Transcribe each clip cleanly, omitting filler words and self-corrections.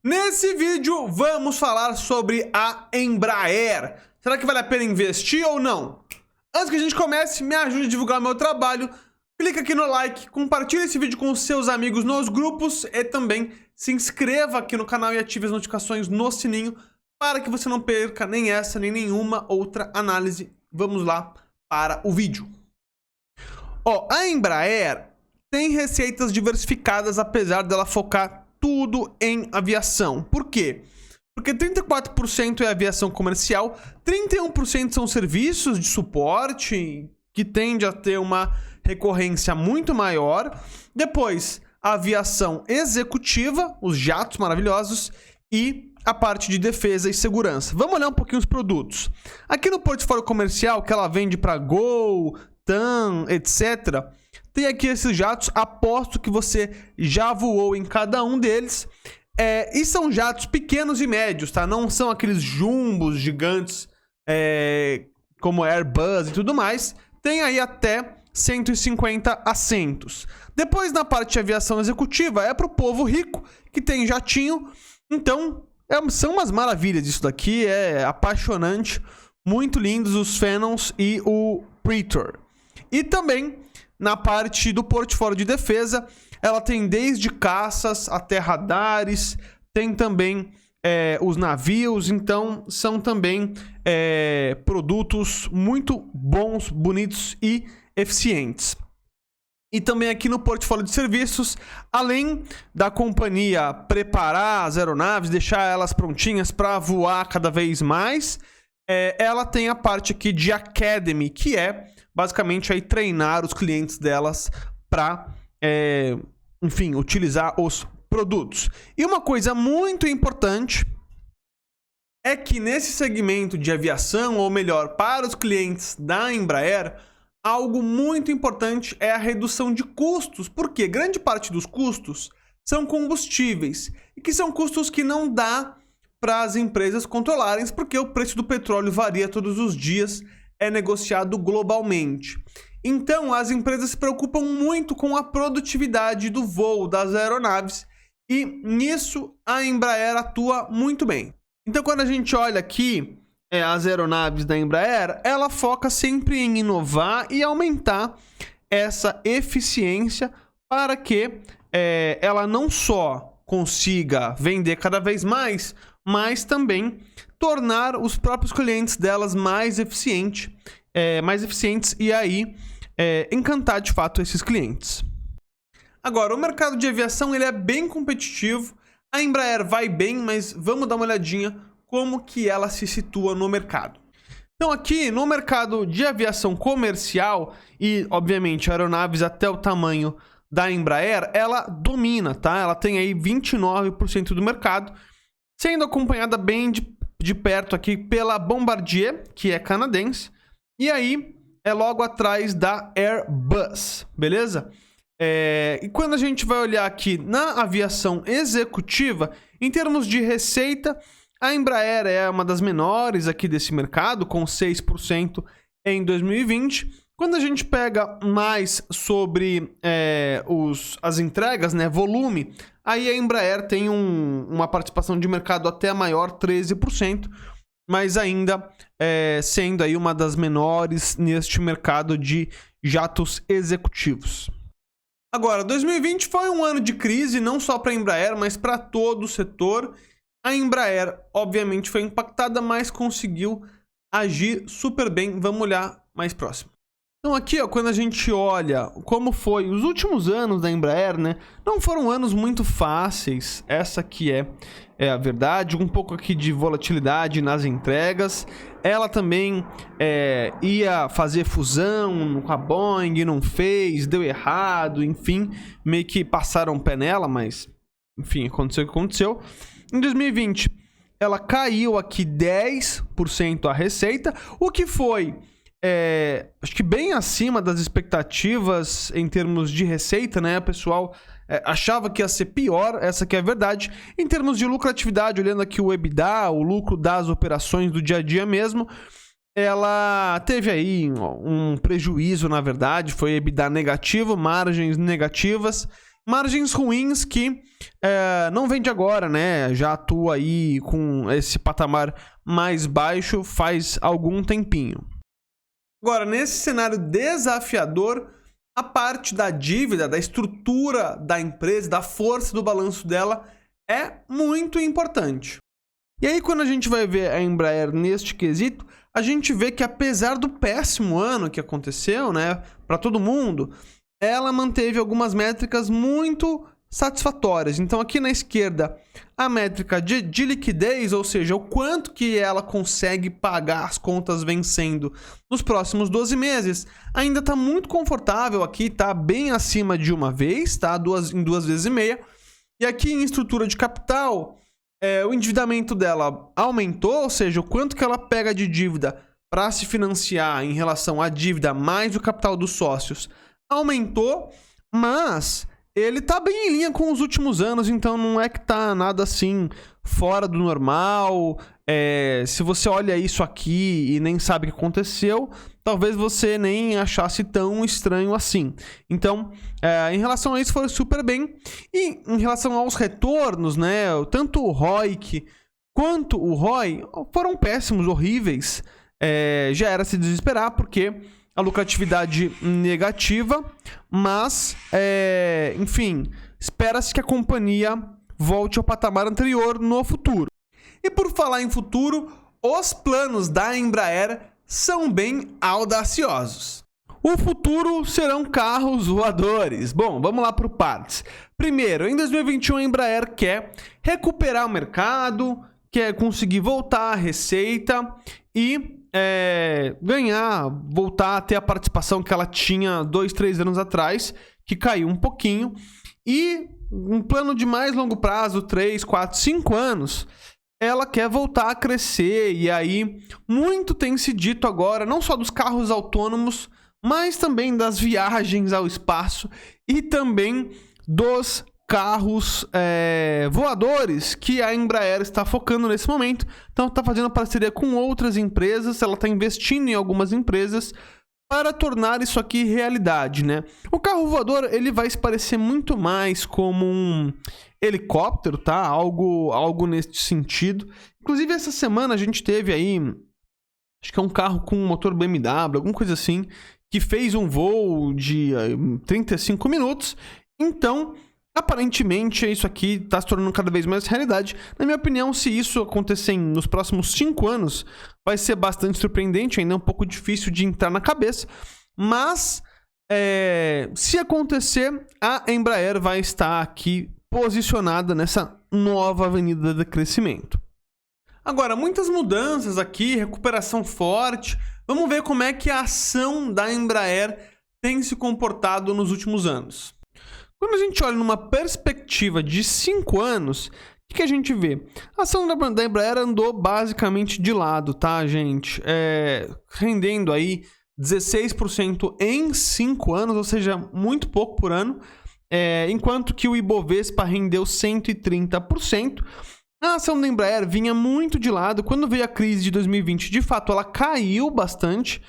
Nesse vídeo vamos falar sobre a Embraer. Será que vale a pena investir ou não? Antes que a gente comece, me ajude a divulgar meu trabalho. Clica aqui no like, compartilhe esse vídeo com os seus amigos nos grupos e também se inscreva aqui no canal e ative as notificações no sininho para que você não perca nem essa nem nenhuma outra análise. Vamos lá para o vídeo. A Embraer tem receitas diversificadas, apesar dela focar tudo em aviação. Por quê? Porque 34% é aviação comercial, 31% são serviços de suporte, que tende a ter uma recorrência muito maior. Depois, a aviação executiva, os jatos maravilhosos, e a parte de defesa e segurança. Vamos olhar um pouquinho os produtos. Aqui no portfólio comercial, que ela vende para Gol, TAM, etc., tem aqui esses jatos, aposto que você já voou em cada um deles. E são jatos pequenos e médios, tá? Não são aqueles jumbos gigantes como Airbus e tudo mais. Tem aí até 150 assentos. Depois, na parte de aviação executiva, é para o povo rico, que tem jatinho. Então, são umas maravilhas isso daqui, é apaixonante. Muito lindos os Phenons e o Praetor. E também, na parte do portfólio de defesa, ela tem desde caças até radares, tem também os navios, então são também produtos muito bons, bonitos e eficientes. E também aqui no portfólio de serviços, além da companhia preparar as aeronaves, deixar elas prontinhas para voar cada vez mais, ela tem a parte aqui de Academy, que é basicamente aí treinar os clientes delas para, enfim, utilizar os produtos. E uma coisa muito importante é que nesse segmento de aviação, ou melhor, para os clientes da Embraer, algo muito importante é a redução de custos, porque grande parte dos custos são combustíveis, e que são custos que não dá para as empresas controlarem, porque o preço do petróleo varia todos os dias, é negociado globalmente. Então, as empresas se preocupam muito com a produtividade do voo das aeronaves, e nisso a Embraer atua muito bem. Então, quando a gente olha aqui as aeronaves da Embraer, ela foca sempre em inovar e aumentar essa eficiência para que ela não só consiga vender cada vez mais, mas também tornar os próprios clientes delas mais eficientes e aí encantar de fato esses clientes. Agora, o mercado de aviação ele é bem competitivo, a Embraer vai bem, mas vamos dar uma olhadinha como que ela se situa no mercado. Então aqui no mercado de aviação comercial e obviamente aeronaves até o tamanho da Embraer, ela domina, tá? Ela tem aí 29% do mercado, sendo acompanhada bem de perto aqui pela Bombardier, que é canadense, e aí é logo atrás da Airbus, beleza? E quando a gente vai olhar aqui na aviação executiva, em termos de receita, a Embraer é uma das menores aqui desse mercado, com 6% em 2020. Quando a gente pega mais sobre as entregas, né, volume, aí a Embraer tem uma participação de mercado até maior, 13%, mas ainda sendo aí uma das menores neste mercado de jatos executivos. Agora, 2020 foi um ano de crise, não só para a Embraer, mas para todo o setor. A Embraer, obviamente, foi impactada, mas conseguiu agir super bem. Vamos olhar mais próximo. Então aqui, quando a gente olha como foi os últimos anos da Embraer, né? Não foram anos muito fáceis, essa aqui é a verdade. Um pouco aqui de volatilidade nas entregas. Ela também ia fazer fusão com a Boeing, não fez, deu errado, enfim. Meio que passaram o pé nela, mas enfim, aconteceu o que aconteceu. Em 2020, ela caiu aqui 10% a receita, o que foi, acho que bem acima das expectativas em termos de receita, né? O pessoal achava que ia ser pior, essa aqui é a verdade. Em termos de lucratividade, olhando aqui o EBITDA, o lucro das operações do dia a dia mesmo, ela teve aí um prejuízo, na verdade, foi EBITDA negativo, margens negativas, Margens ruins que não vem de agora, né? Já atua aí com esse patamar mais baixo faz algum tempinho. Agora, nesse cenário desafiador, a parte da dívida, da estrutura da empresa, da força do balanço dela é muito importante. E aí, quando a gente vai ver a Embraer neste quesito, a gente vê que apesar do péssimo ano que aconteceu, né, para todo mundo, ela manteve algumas métricas muito satisfatórias. Então, aqui na esquerda, a métrica de liquidez, ou seja, o quanto que ela consegue pagar as contas vencendo nos próximos 12 meses, ainda está muito confortável aqui, está bem acima de uma vez, tá? Em 2 vezes e meia. E aqui em estrutura de capital, o endividamento dela aumentou, ou seja, o quanto que ela pega de dívida para se financiar em relação à dívida mais o capital dos sócios aumentou, mas ele tá bem em linha com os últimos anos, então não é que tá nada assim fora do normal. Se você olha isso aqui e nem sabe o que aconteceu, talvez você nem achasse tão estranho assim. Então, em relação a isso, foi super bem. E em relação aos retornos, né, tanto o ROIC quanto o ROI foram péssimos, horríveis. Já era se desesperar, porque a lucratividade negativa, mas, enfim, espera-se que a companhia volte ao patamar anterior no futuro. E por falar em futuro, os planos da Embraer são bem audaciosos. O futuro serão carros voadores. Bom, vamos lá por partes. Primeiro, em 2021 a Embraer quer recuperar o mercado, quer conseguir voltar à receita e voltar a ter a participação que ela tinha 2, 3 anos atrás, que caiu um pouquinho. E um plano de mais longo prazo, 3, 4, 5 anos, ela quer voltar a crescer. E aí, muito tem se dito agora, não só dos carros autônomos, mas também das viagens ao espaço e também dos carros voadores que a Embraer está focando nesse momento. Então está fazendo parceria com outras empresas, ela está investindo em algumas empresas para tornar isso aqui realidade, né? O carro voador, ele vai se parecer muito mais como um helicóptero, tá? Algo nesse sentido. Inclusive essa semana a gente teve aí, acho que é um carro com motor BMW, alguma coisa assim, que fez um voo de 35 minutos. Então, aparentemente, isso aqui está se tornando cada vez mais realidade. Na minha opinião, se isso acontecer nos próximos 5 anos, vai ser bastante surpreendente, ainda é um pouco difícil de entrar na cabeça. Mas, se acontecer, a Embraer vai estar aqui posicionada nessa nova avenida de crescimento. Agora, muitas mudanças aqui, recuperação forte. Vamos ver como é que a ação da Embraer tem se comportado nos últimos anos. Quando a gente olha numa perspectiva de 5 anos, o que a gente vê? A ação da Embraer andou basicamente de lado, tá, gente? Rendendo aí 16% em 5 anos, ou seja, muito pouco por ano, enquanto que o Ibovespa rendeu 130%. A ação da Embraer vinha muito de lado. Quando veio a crise de 2020, de fato, ela caiu bastante,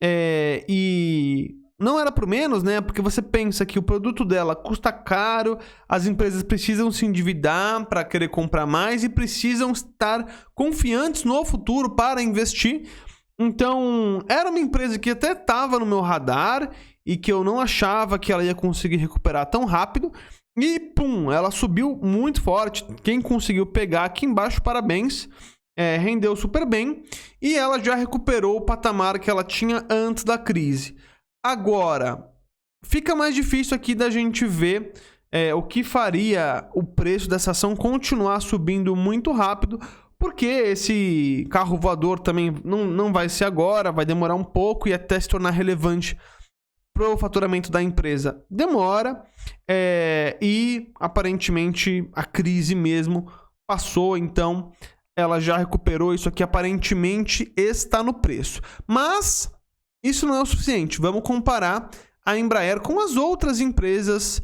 e não era por menos, né? Porque você pensa que o produto dela custa caro, as empresas precisam se endividar para querer comprar mais e precisam estar confiantes no futuro para investir. Então, era uma empresa que até estava no meu radar e que eu não achava que ela ia conseguir recuperar tão rápido. E, pum, ela subiu muito forte. Quem conseguiu pegar aqui embaixo, parabéns. Rendeu super bem. E ela já recuperou o patamar que ela tinha antes da crise. Agora, fica mais difícil aqui da gente ver o que faria o preço dessa ação continuar subindo muito rápido, porque esse carro voador também não vai ser agora, vai demorar um pouco e até se tornar relevante para o faturamento da empresa demora, e aparentemente a crise mesmo passou, então ela já recuperou. Isso aqui aparentemente está no preço, mas isso não é o suficiente. Vamos comparar a Embraer com as outras empresas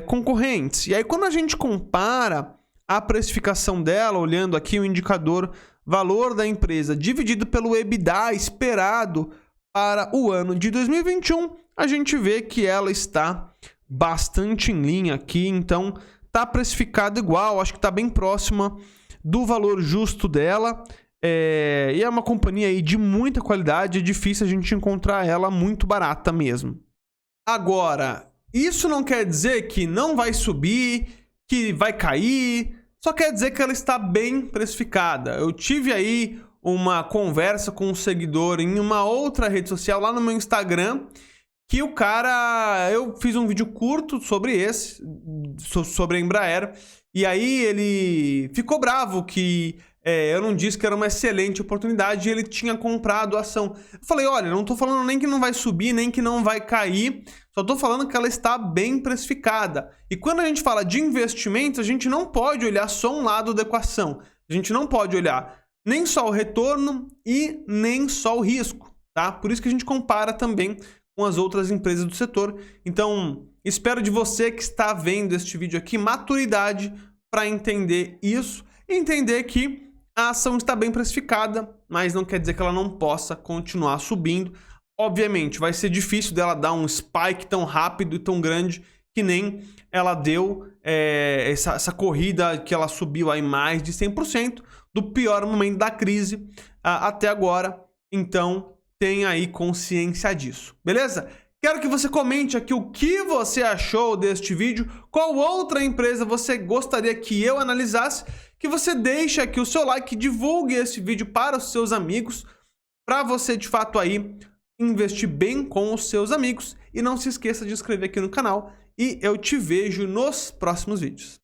concorrentes. E aí, quando a gente compara a precificação dela, olhando aqui o indicador valor da empresa dividido pelo EBITDA esperado para o ano de 2021, a gente vê que ela está bastante em linha aqui, então tá precificado igual, acho que tá bem próxima do valor justo dela. E é uma companhia aí de muita qualidade, é difícil a gente encontrar ela muito barata mesmo. Agora, isso não quer dizer que não vai subir, que vai cair, só quer dizer que ela está bem precificada. Eu tive aí uma conversa com um seguidor em uma outra rede social, lá no meu Instagram, que o cara... Eu fiz um vídeo curto sobre sobre a Embraer, e aí ele ficou bravo que eu não disse que era uma excelente oportunidade e ele tinha comprado a ação. Eu falei, olha, não tô falando nem que não vai subir, nem que não vai cair, só tô falando que ela está bem precificada. E quando a gente fala de investimentos, a gente não pode olhar só um lado da equação. A gente não pode olhar nem só o retorno e nem só o risco, tá? Por isso que a gente compara também com as outras empresas do setor. Então, espero de você que está vendo este vídeo aqui maturidade para entender isso e entender que a ação está bem precificada, mas não quer dizer que ela não possa continuar subindo. Obviamente, vai ser difícil dela dar um spike tão rápido e tão grande que nem ela deu essa corrida que ela subiu aí mais de 100% do pior momento da crise até agora. Então, tenha aí consciência disso, beleza? Quero que você comente aqui o que você achou deste vídeo, qual outra empresa você gostaria que eu analisasse, que você deixe aqui o seu like, divulgue esse vídeo para os seus amigos, para você de fato aí investir bem com os seus amigos. E não se esqueça de inscrever aqui no canal e eu te vejo nos próximos vídeos.